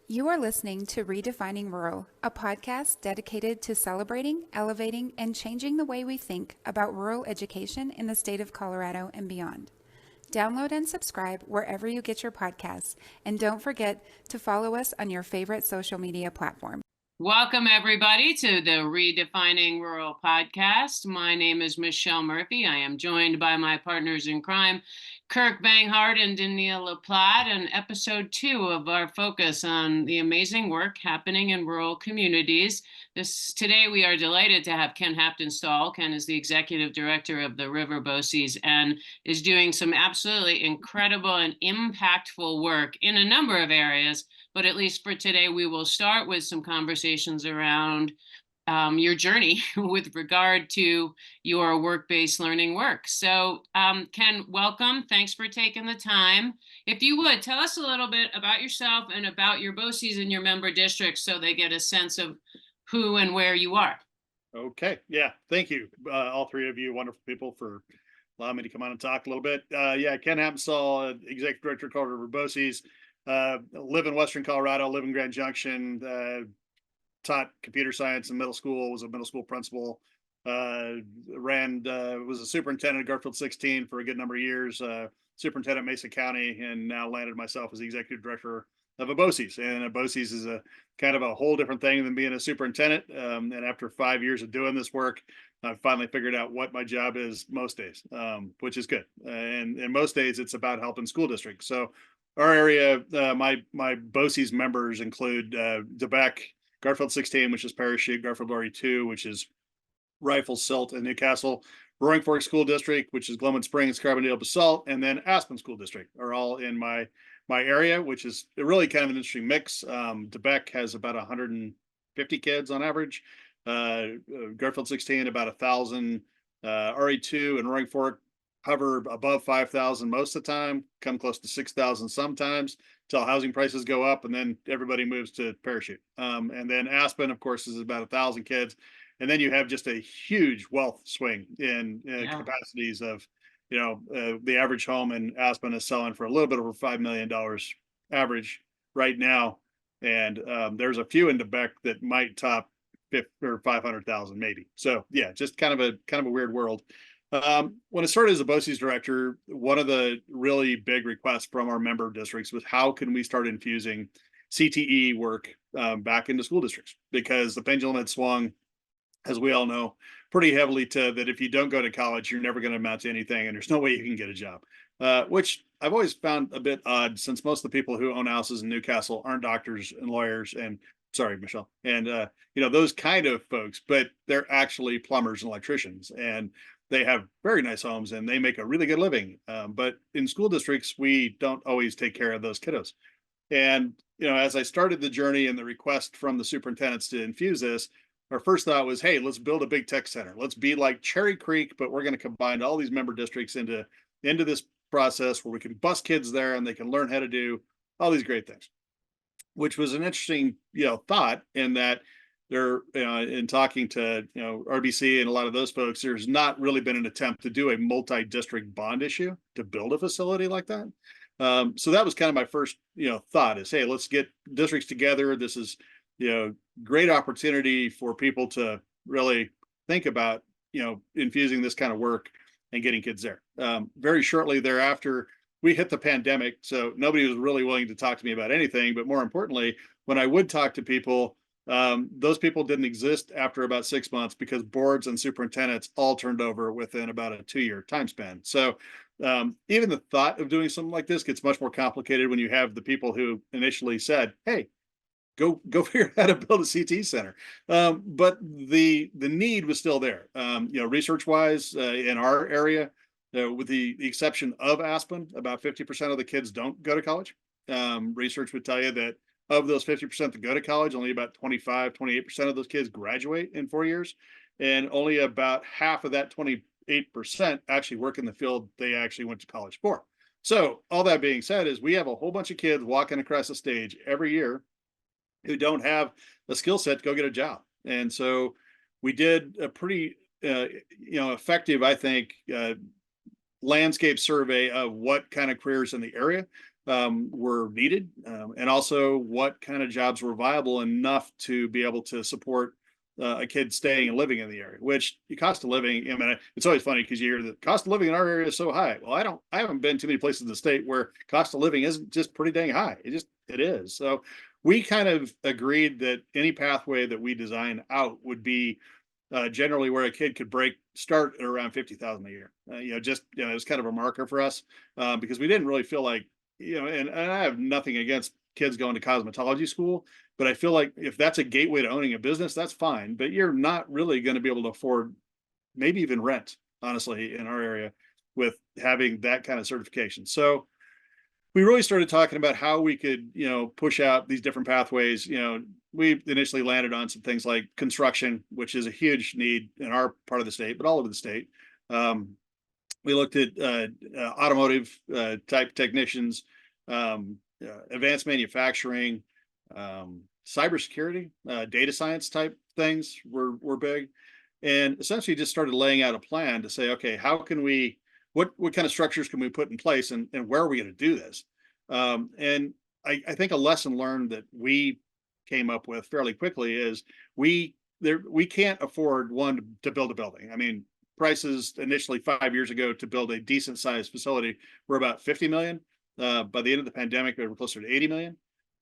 You are listening to Redefining Rural, a podcast dedicated to celebrating, elevating, and changing the way we think about rural education in the state of Colorado and beyond. Download and subscribe wherever you get your podcasts, and don't forget to follow us on your favorite social media platform. Welcome, everybody, to the Redefining Rural podcast. My name is Michelle Murphy. I am joined by my partners in crime, Kirk Banghart and Denille LePlatt, and episode 2 of our focus on the amazing work happening in rural communities. Today, we are delighted to have Ken Haptonstall. Ken is the executive director of the River BOCES and is doing some absolutely incredible and impactful work in a number of areas. But at least for today, we will start with some conversations around your journey with regard to your work-based learning work. So Ken, welcome. Thanks for taking the time. If you would, tell us a little bit about yourself and about your BOCES and your member districts so they get a sense of who and where you are. Okay. Yeah. Thank you. All three of you wonderful people for allowing me to come on and talk a little bit. Ken Haptonstall, Executive Director of River BOCES. Live in Western Colorado, live in Grand Junction, taught computer science in middle school, was a middle school principal, was a superintendent at Garfield 16 for a good number of years, superintendent Mesa County, and now landed myself as the executive director of a BOCES. And a BOCES is a kind of a whole different thing than being a superintendent. And after 5 years of doing this work, I've finally figured out what my job is most days, which is good. And most days it's about helping school districts. So our area, my BOCES members include DeBeck, Garfield 16, which is Parachute, Garfield Lorry 2, which is Rifle, Silt, and Newcastle, Roaring Fork School District, which is Glenwood Springs, Carbondale, Basalt, and then Aspen School District are all in my area, which is really kind of an interesting mix. DeBeck has about 150 kids on average. Garfield 16, about 1,000. RE2 and Roaring Fork hover above 5,000 most of the time, come close to 6,000 sometimes, till housing prices go up, and then everybody moves to Parachute. And then Aspen, of course, is about 1,000 kids. And then you have just a huge wealth swing in capacities of, the average home in Aspen is selling for a little bit over $5 million average right now. And there's a few in Quebec that might top 50 or 500,000 maybe. So yeah, just kind of a weird world. When I started as a BOCES director, one of the really big requests from our member districts was how can we start infusing CTE work back into school districts, because the pendulum had swung, as we all know, pretty heavily to that if you don't go to college, you're never going to amount to anything, and there's no way you can get a job, which I've always found a bit odd, since most of the people who own houses in Newcastle aren't doctors and lawyers and sorry, Michelle, and those kind of folks, but they're actually plumbers and electricians, and they have very nice homes and they make a really good living. But in school districts, we don't always take care of those kiddos. And, as I started the journey and the request from the superintendents to infuse this, our first thought was, hey, let's build a big tech center. Let's be like Cherry Creek, but we're going to combine all these member districts into this process where we can bus kids there and they can learn how to do all these great things, which was an interesting, thought, in that there, in talking to, RBC and a lot of those folks, there's not really been an attempt to do a multi-district bond issue to build a facility like that. So that was kind of my first, thought is, hey, let's get districts together. This is, great opportunity for people to really think about, infusing this kind of work and getting kids there. Very shortly thereafter, we hit the pandemic, so nobody was really willing to talk to me about anything. But more importantly, when I would talk to people, those people didn't exist after about 6 months, because boards and superintendents all turned over within about a 2-year time span. So even the thought of doing something like this gets much more complicated when you have the people who initially said, hey, go figure out how to build a CT center. But the need was still there. Research wise, in our area, with the exception of Aspen, about 50% of the kids don't go to college. Research would tell you that of those 50% that go to college, only about 28% of those kids graduate in 4 years. And only about half of that 28% actually work in the field they actually went to college for. So all that being said, is we have a whole bunch of kids walking across the stage every year who don't have a skill set to go get a job. And so we did a pretty effective, I think, landscape survey of what kind of careers in the area. were needed, and also what kind of jobs were viable enough to be able to support a kid staying and living in the area. Which the cost of living, I mean, it's always funny because you hear the cost of living in our area is so high. Well, I haven't been too many places in the state where cost of living isn't just pretty dang high. It is. So we kind of agreed that any pathway that we design out would be generally where a kid could start at around 50,000 a year. It was kind of a marker for us because we didn't really feel like, and I have nothing against kids going to cosmetology school, but I feel like if that's a gateway to owning a business, that's fine. But you're not really going to be able to afford maybe even rent, honestly, in our area with having that kind of certification. So we really started talking about how we could, push out these different pathways. We initially landed on some things like construction, which is a huge need in our part of the state, but all over the state. We looked at automotive type technicians, advanced manufacturing, cybersecurity, data science type things were big, and essentially just started laying out a plan to say, okay, how can we, what kind of structures can we put in place, and where are we going to do this? And I think a lesson learned that we came up with fairly quickly is we can't afford to build a building. I mean, prices initially 5 years ago to build a decent sized facility were about 50 million. By the end of the pandemic, they were closer to 80 million.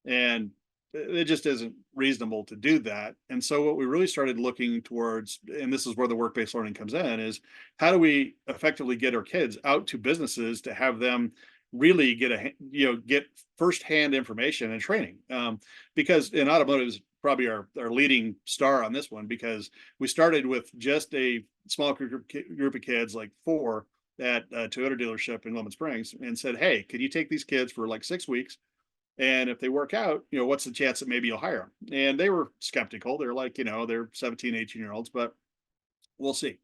And it just isn't reasonable to do that. And so what we really started looking towards, and this is where the work-based learning comes in, is how do we effectively get our kids out to businesses to have them really get firsthand information and training, because in automotive is probably our leading star on this one, because we started with just a small group of kids, like 4 at a Toyota dealership in Lemon Springs, and said, hey, could you take these kids for like 6 weeks, and if they work out, what's the chance that maybe you'll hire them? And they were skeptical. They're like, they're 17, 18-year-olds, but we'll see.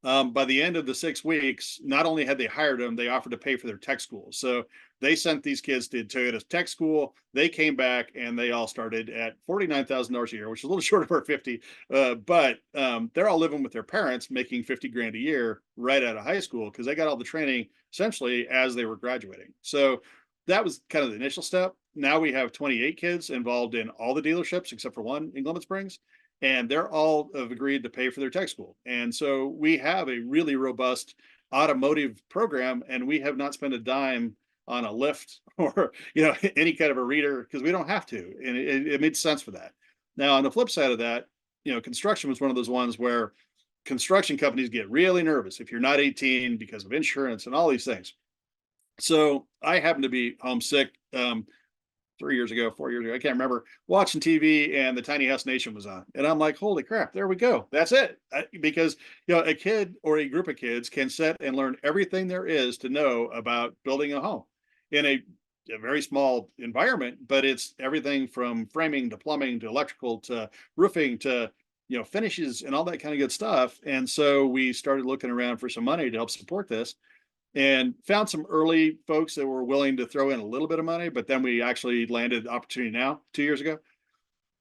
By the end of the 6 weeks, not only had they hired them, they offered to pay for their tech school. So they sent these kids to Toyota's tech school. They came back and they all started at $49,000 a year, which is a little short of our 50. But they're all living with their parents, making 50 grand a year right out of high school, because they got all the training essentially as they were graduating. So that was kind of the initial step. Now we have 28 kids involved in all the dealerships except for one in Lemon Springs, and they're all have agreed to pay for their tech school. And so we have a really robust automotive program, and we have not spent a dime on a lift or any kind of a reader, because we don't have to, and it made sense for that. Now on the flip side of that, construction was one of those ones where construction companies get really nervous if you're not 18 because of insurance and all these things. So I happened to be homesick 3 years ago, 4 years ago, I can't remember, watching TV, and the Tiny House Nation was on. And I'm like, holy crap, there we go. That's it. Because, a kid or a group of kids can sit and learn everything there is to know about building a home in a very small environment, but it's everything from framing to plumbing to electrical to roofing to, finishes and all that kind of good stuff. And so we started looking around for some money to help support this, and found some early folks that were willing to throw in a little bit of money. But then we actually landed the opportunity now 2 years ago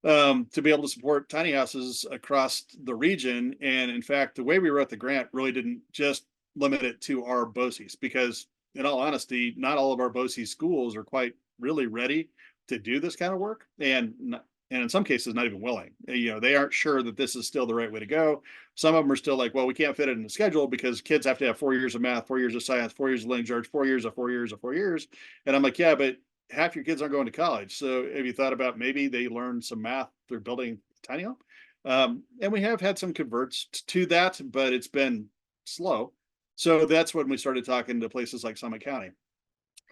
to be able to support tiny houses across the region. And in fact, the way we wrote the grant really didn't just limit it to our BOCES, because in all honesty, not all of our BOCES schools are quite really ready to do this kind of work. And in some cases, not even willing. They aren't sure that this is still the right way to go. Some of them are still like, well, we can't fit it in the schedule because kids have to have 4 years of math, 4 years of science, 4 years of language arts, 4 years of 4 years of 4 years. And I'm like, yeah, but half your kids aren't going to college. So have you thought about maybe they learn some math through building a tiny home? And we have had some converts to that, but it's been slow. So that's when we started talking to places like Summit County.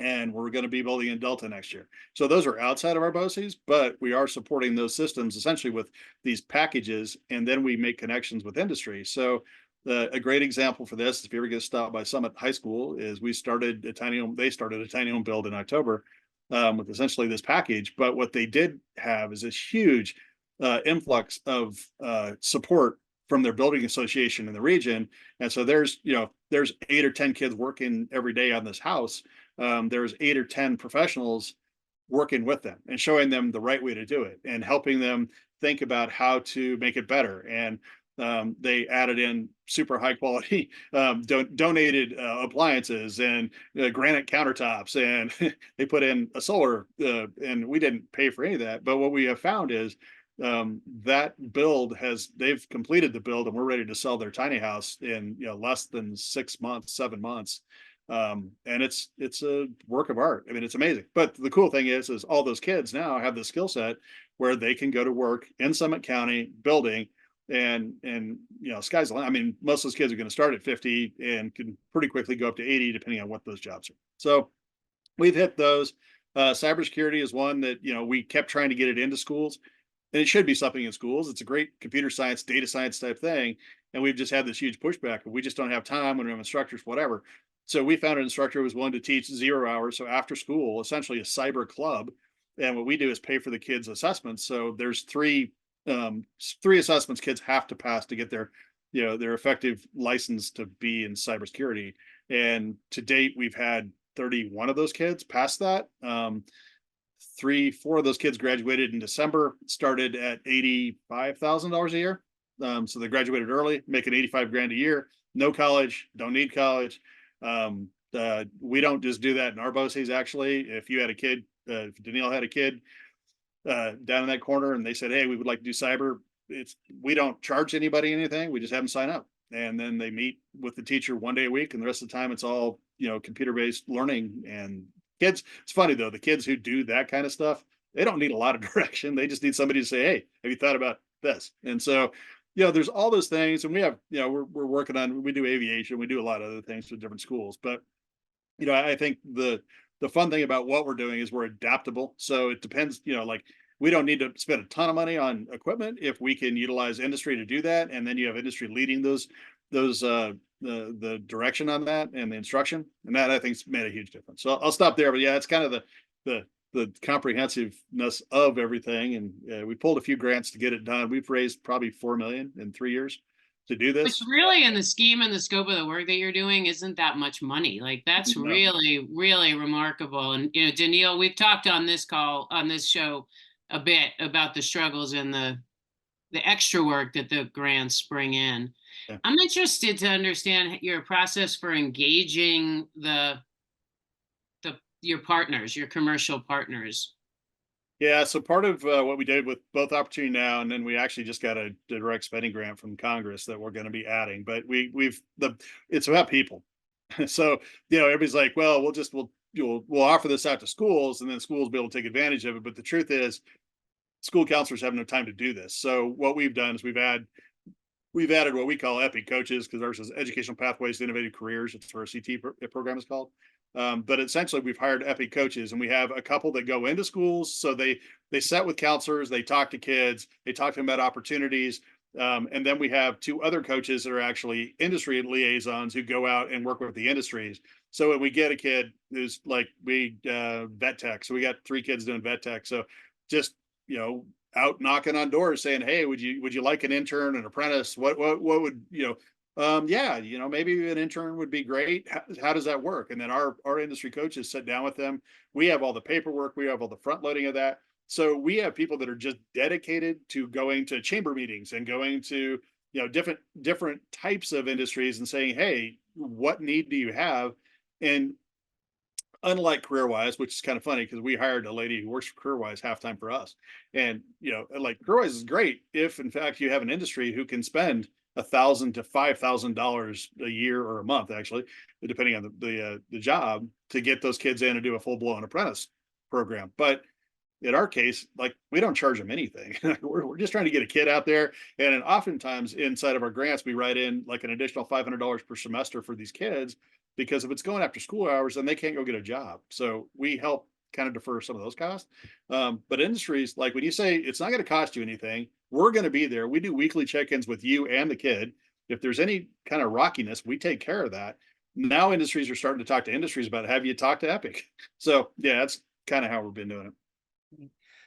And we're going to be building in Delta next year. So those are outside of our BOCES, but we are supporting those systems essentially with these packages, and then we make connections with industry. So a great example for this, if you ever get stopped by Summit High School, is they started a tiny home build in October with essentially this package. But what they did have is this huge influx of support from their building association in the region. And so there's 8 or 10 kids working every day on this house. There's 8 or 10 professionals working with them and showing them the right way to do it and helping them think about how to make it better. And They added in super high quality donated appliances and granite countertops, and they put in a solar, and we didn't pay for any of that. But what we have found is that they've completed the build, and we're ready to sell their tiny house in less than 6 months, 7 months. And it's a work of art. I mean, it's amazing. But the cool thing is all those kids now have the skill set where they can go to work in Summit County building, and sky's the limit. I mean, most of those kids are going to start at 50 and can pretty quickly go up to 80 depending on what those jobs are. So we've hit those. Cybersecurity is one that we kept trying to get it into schools, and it should be something in schools. It's a great computer science, data science type thing, and we've just had this huge pushback. We just don't have time when we have instructors, whatever. So we found an instructor who was willing to teach 0 hours, so after school, essentially a cyber club. And what we do is pay for the kids' assessments. So there's three assessments kids have to pass to get their effective license to be in cybersecurity. And to date, we've had 31 of those kids pass that. 4 of those kids graduated in December, started at $85,000 a year. So they graduated early, making 85 grand a year, no college, don't need college. We don't just do that in our BOCES. Actually, if you had a kid, if Denille had a kid down in that corner and they said, hey, we would like to do cyber, we don't charge anybody anything. We just have them sign up, and then they meet with the teacher 1 day a week, and the rest of the time it's all computer-based learning. And kids, it's funny though, the kids who do that kind of stuff, they don't need a lot of direction. They just need somebody to say, hey, have you thought about this? And so there's all those things. And we have we're working on, we do aviation, we do a lot of other things for different schools. But I think the fun thing about what we're doing is we're adaptable. So it depends, like we don't need to spend a ton of money on equipment if we can utilize industry to do that. And then you have industry leading the direction on that and the instruction. And that I think's made a huge difference. So I'll stop there. But yeah, it's kind of the comprehensiveness of everything. And we pulled a few grants to get it done. We've raised probably 4 million in 3 years to do this. Which really, in the scheme and the scope of the work that you're doing, isn't that much money. Like that's really, really remarkable. And Denille, we've talked on this show a bit about the struggles and the extra work that the grants bring in. Yeah. I'm interested to understand your process for engaging your partners, your commercial partners. Yeah, so part of what we did with both Opportunity Now, and then we actually just got a direct spending grant from Congress that we're going to be adding. But it's about people. So everybody's like, well, we'll offer this out to schools, and then schools will be able to take advantage of it. But the truth is, school counselors have no time to do this. So what we've done is we've added what we call EPI coaches, because ours is Educational Pathways to Innovative Careers. It's what our CT program is called. But essentially, we've hired EPI coaches, and we have a couple that go into schools. So they sit with counselors, they talk to kids, they talk to them about opportunities. And then we have 2 other coaches that are actually industry liaisons who go out and work with the industries. So when we get a kid who's like vet tech, so we got 3 kids doing vet tech. So just out knocking on doors saying, hey, would you like an intern, an apprentice? What would maybe an intern would be great. How does that work? And then our industry coaches sit down with them. We have all the paperwork, we have all the front loading of that. So we have people that are just dedicated to going to chamber meetings and going to different types of industries and saying, hey, what need do you have? And unlike CareerWise, which is kind of funny because we hired a lady who works for CareerWise half-time for us. And, like CareerWise is great if, in fact, you have an industry who can spend $1,000 to $5,000 a year or a month, actually, depending on the job, to get those kids in and do a full-blown apprentice program. But in our case, like, we don't charge them anything. We're just trying to get a kid out there. And then oftentimes inside of our grants, we write in like an additional $500 per semester for these kids, because if it's going after school hours, then they can't go get a job. So we help kind of defer some of those costs. But industries, like when you say it's not going to cost you anything, we're going to be there. We do weekly check-ins with you and the kid. If there's any kind of rockiness, we take care of that. Now industries are starting to talk to industries about, have you talked to Epic? So yeah, that's kind of how we've been doing it.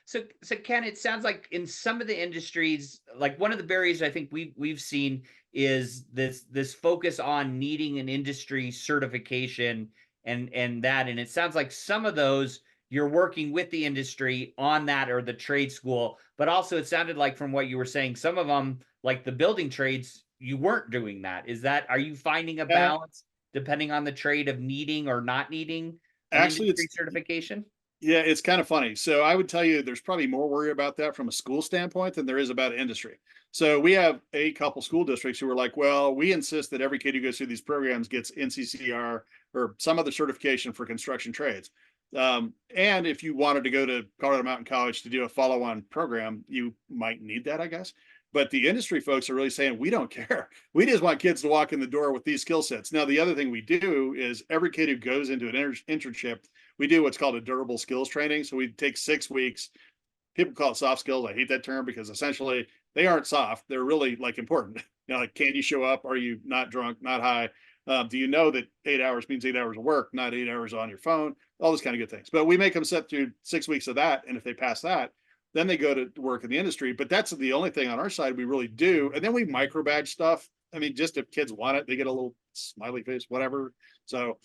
So Ken, it sounds like in some of the industries, like one of the barriers I think we've seen is this focus on needing an industry certification and it sounds like some of those you're working with the industry on that, or the trade school, but also it sounded like from what you were saying, some of them like the building trades, you weren't doing that. Are you finding a Yeah, balance depending on the trade of needing or not needing an actually, industry certification? yeah, it's kind of funny. So I would tell you there's probably more worry about that from a school standpoint than there is about industry. So we have a couple school districts who are like, well, we insist that every kid who goes through these programs gets NCCR or some other certification for construction trades. And if you wanted to go to Colorado Mountain College to do a follow-on program, you might need that, I guess. But the industry folks are really saying, we don't care. We just want kids to walk in the door with these skill sets. Now, the other thing we do is every kid who goes into an internship, we do what's called a durable skills training. So we take 6 weeks. People call it soft skills. I hate that term because essentially they aren't soft. They're really like important. Like, can you show up? Are you not drunk, not high? Do you know that 8 hours means 8 hours of work, not 8 hours on your phone? All those kind of good things. But we make them sit through 6 weeks of that. And if they pass that, then they go to work in the industry. But that's the only thing on our side we really do. And then we micro badge stuff. I mean, just if kids want it, they get a little smiley face, whatever. So,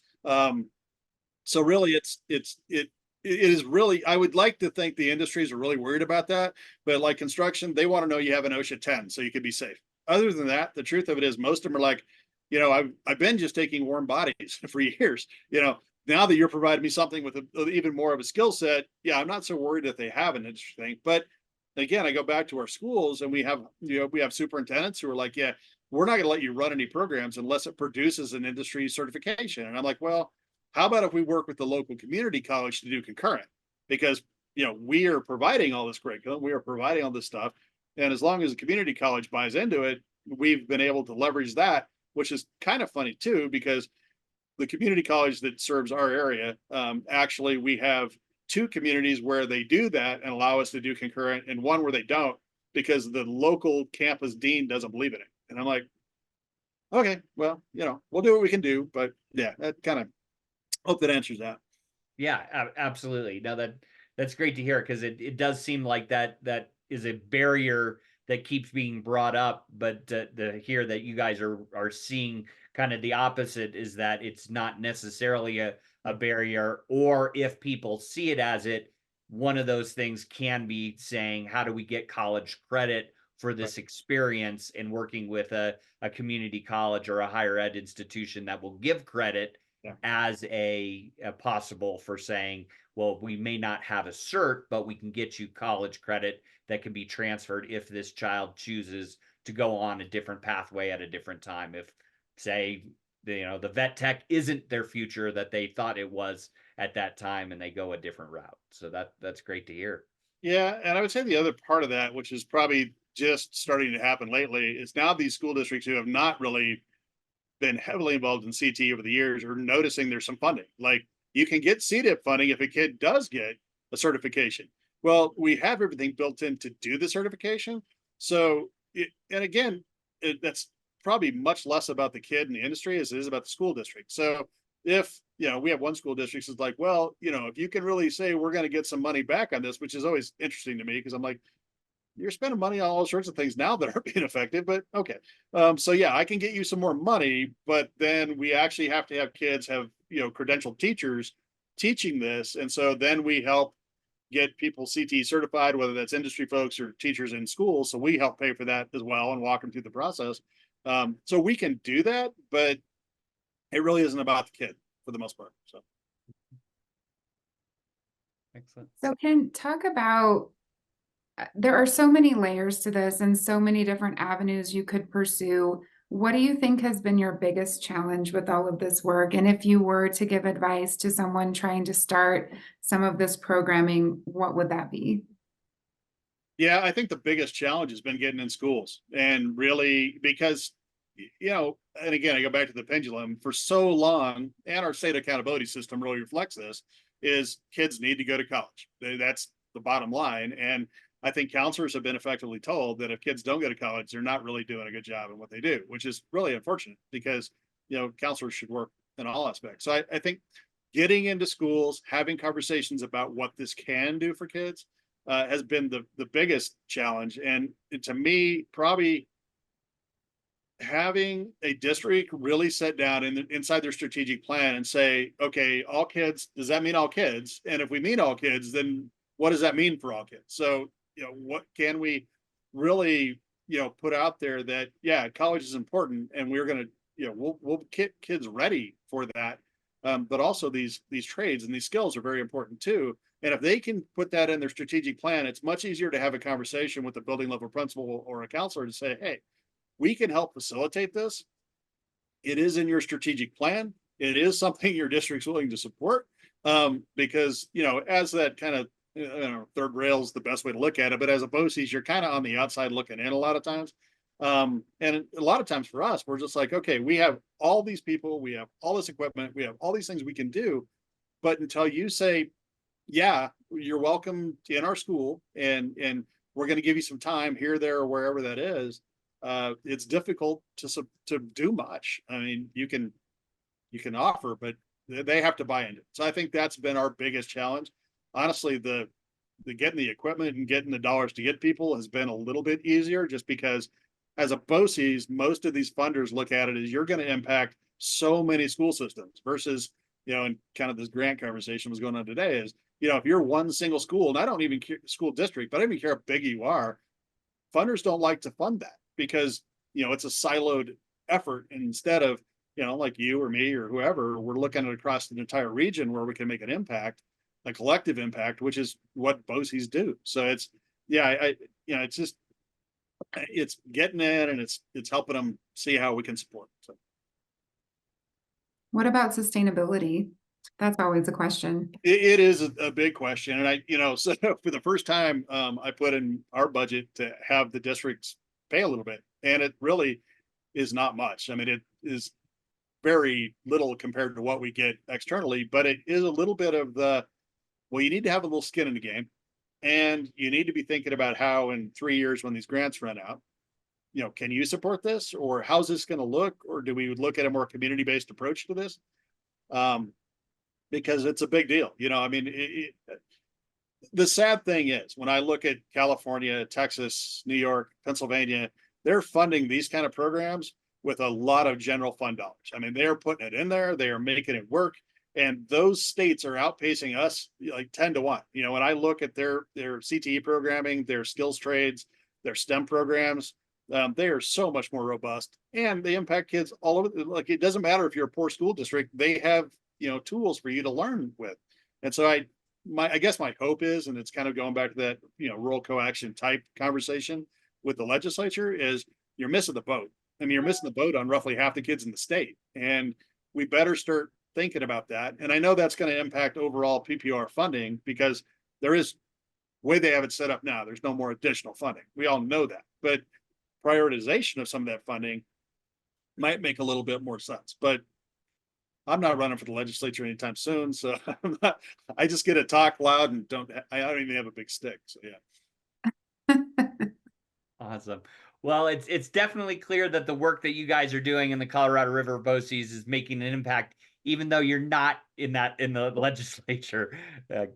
so really it is really, I would like to think the industries are really worried about that, but like construction, they want to know you have an OSHA 10 so you could be safe. Other than that, the truth of it is most of them are like, I've been just taking warm bodies for years. Now that you're providing me something with even more of a skill set, yeah, I'm not so worried that they have an industry thing. But again, I go back to our schools and we have superintendents who are like, yeah, we're not going to let you run any programs unless it produces an industry certification. And I'm like, well, how about if we work with the local community college to do concurrent? Because, we are providing all this curriculum, we are providing all this stuff. And as long as the community college buys into it, we've been able to leverage that, which is kind of funny too, because the community college that serves our area, actually, we have 2 communities where they do that and allow us to do concurrent, and one where they don't because the local campus dean doesn't believe in it. And I'm like, okay, well, we'll do what we can do. But yeah, that kind of, hope that answers that. Yeah, absolutely. No, that's great to hear, because it does seem like that is a barrier that keeps being brought up, but to hear that you guys are seeing kind of the opposite, is that it's not necessarily a barrier, or if people see it as one of those things can be saying, how do we get college credit for this experience, and working with a community college or a higher ed institution that will give credit as a possible for saying, well, we may not have a cert, but we can get you college credit that can be transferred if this child chooses to go on a different pathway at a different time. If, say, the vet tech isn't their future that they thought it was at that time, and they go a different route. So that's great to hear. Yeah, and I would say the other part of that, which is probably just starting to happen lately, is now these school districts who have not really been heavily involved in CT over the years are noticing there's some funding. Like, you can get CDIP funding if a kid does get a certification. Well, we have everything built in to do the certification. So, and again, that's probably much less about the kid in the industry as it is about the school district. So if, we have one school district that's like, well, if you can really say we're going to get some money back on this, which is always interesting to me, because I'm like, you're spending money on all sorts of things now that aren't being effective, but okay. So yeah, I can get you some more money, but then we actually have to have kids have, credentialed teachers teaching this. And so then we help get people CT certified, whether that's industry folks or teachers in schools. So we help pay for that as well and walk them through the process. So we can do that, but it really isn't about the kid for the most part. So. Excellent. So Ken, talk about, there are so many layers to this and so many different avenues you could pursue. What do you think has been your biggest challenge with all of this work? And if you were to give advice to someone trying to start some of this programming, what would that be? Yeah, I think the biggest challenge has been getting in schools, and really because, and again, I go back to the pendulum for so long, and our state accountability system really reflects this, is kids need to go to college. That's the bottom line. And I think counselors have been effectively told that if kids don't go to college, they're not really doing a good job in what they do, which is really unfortunate because, counselors should work in all aspects. So I think getting into schools, having conversations about what this can do for kids has been the biggest challenge. And to me, probably having a district really sit down inside their strategic plan and say, okay, all kids, does that mean all kids? And if we mean all kids, then what does that mean for all kids? So, what can we really, put out there that, yeah, college is important, and we're going to, we'll get kids ready for that. But also these trades and these skills are very important too. And if they can put that in their strategic plan, it's much easier to have a conversation with the building level principal or a counselor to say, hey, we can help facilitate this. It is in your strategic plan. It is something your district's willing to support. Because, as that kind of, third rail is the best way to look at it, but as a BOCES, you're kind of on the outside looking in a lot of times. And a lot of times for us, we're just like, okay, we have all these people, we have all this equipment, we have all these things we can do. But until you say, yeah, you're welcome in our school, and we're going to give you some time here, there, or wherever that is, it's difficult to do much. I mean, you can offer, but they have to buy into it. So I think that's been our biggest challenge. Honestly, the getting the equipment and getting the dollars to get people has been a little bit easier, just because as a BOCES, most of these funders look at it as you're going to impact so many school systems versus, and kind of this grant conversation was going on today is, if you're one single school, and I don't even care school district, but I don't even care how big you are, funders don't like to fund that because, it's a siloed effort. And instead of, like you or me or whoever, we're looking at across the entire region where we can make an impact, a collective impact, which is what BOCES do. So it's, it's just, it's getting in, and it's helping them see how we can support. So. What about sustainability? That's always a question. It is a big question. And so for the first time, I put in our budget to have the districts pay a little bit, and it really is not much. I mean, it is very little compared to what we get externally, but it is a little bit of you need to have a little skin in the game, and you need to be thinking about how in 3 years when these grants run out, can you support this, or how's this going to look, or do we look at a more community-based approach to this? Because it's a big deal. I mean, the sad thing is when I look at California, Texas, New York, Pennsylvania, they're funding these kind of programs with a lot of general fund dollars. I mean, they're putting it in there, they are making it work. And those states are outpacing us like 10 to 1. When I look at their CTE programming, their skills trades, their STEM programs, they are so much more robust, and they impact kids all over. Like, it doesn't matter if you're a poor school district, they have, tools for you to learn with. And so I guess my hope is, and it's kind of going back to that, rural co-action type conversation with the legislature, is you're missing the boat. I mean, you're missing the boat on roughly half the kids in the state. And we better start thinking about that. And I know that's going to impact overall PPR funding, because there is, the way they have it set up now, there's no more additional funding. We all know that. But prioritization of some of that funding might make a little bit more sense. But I'm not running for the legislature anytime soon, so I just get to talk loud and I don't even have a big stick. So yeah. Awesome. Well, it's definitely clear that the work that you guys are doing in the Colorado River BOCES is making an impact, even though you're not in the legislature,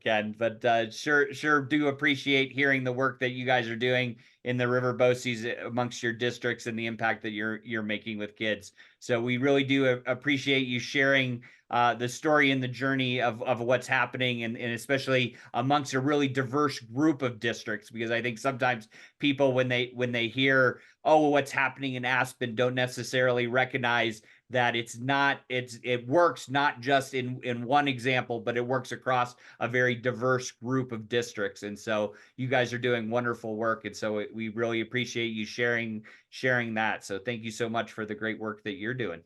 Ken. But sure do appreciate hearing the work that you guys are doing in the River BOCES amongst your districts and the impact that you're making with kids. So we really do appreciate you sharing the story and the journey of what's happening, and especially amongst a really diverse group of districts, because I think sometimes people, when they hear, oh, what's happening in Aspen, don't necessarily recognize that it works not just in one example, but it works across a very diverse group of districts. And so you guys are doing wonderful work, and so we really appreciate you sharing that. So thank you so much for the great work that you're doing.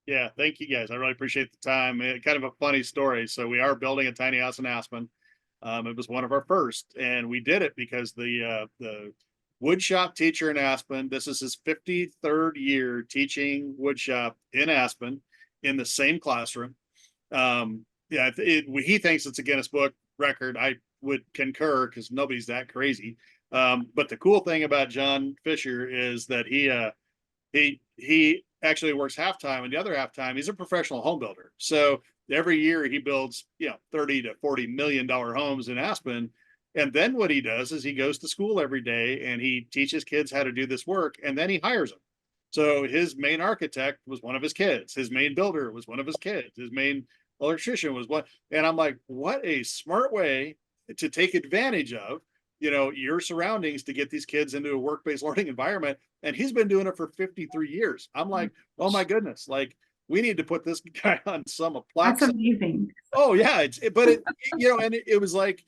Yeah, thank you guys. I really appreciate the time. Kind of a funny story. So we are building a tiny house in Aspen. It was one of our first, and we did it because the woodshop teacher in Aspen, this is his 53rd year teaching woodshop in Aspen in the same classroom. He thinks it's a Guinness Book record. I would concur, because nobody's that crazy. But the cool thing about John Fisher is that he actually works half-time, and the other half-time he's a professional home builder. So every year he builds 30 to 40 million dollar homes in Aspen. And then what he does is he goes to school every day and he teaches kids how to do this work, and then he hires them. So his main architect was one of his kids, his main builder was one of his kids, his main electrician was one. And I'm like, what a smart way to take advantage of your surroundings to get these kids into a work-based learning environment. And he's been doing it for 53 years. I'm like, oh my goodness, like we need to put this guy on some That's platform. amazing. Oh yeah, and it was like,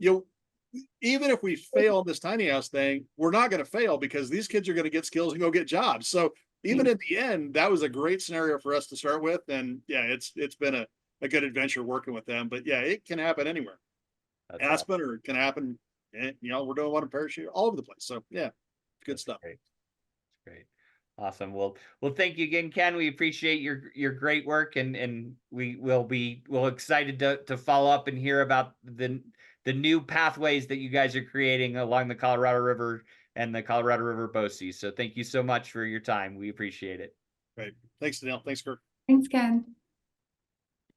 even if we fail in this tiny house thing, we're not going to fail because these kids are going to get skills and go get jobs. So even in the end, that was a great scenario for us to start with. And yeah, it's been a good adventure working with them. But yeah, it can happen anywhere. That's Aspen, awesome. or it can happen. We're doing one in Parachute all over the place. So yeah, good That's stuff. great. That's great. Awesome. Well, thank you again, Ken. We appreciate your great work, and we'll excited to follow up and hear about the new pathways that you guys are creating along the Colorado River and the Colorado River BOCES. So thank you so much for your time. We appreciate it. Great. Thanks, Denille. Thanks, Kirk. Thanks, Ken.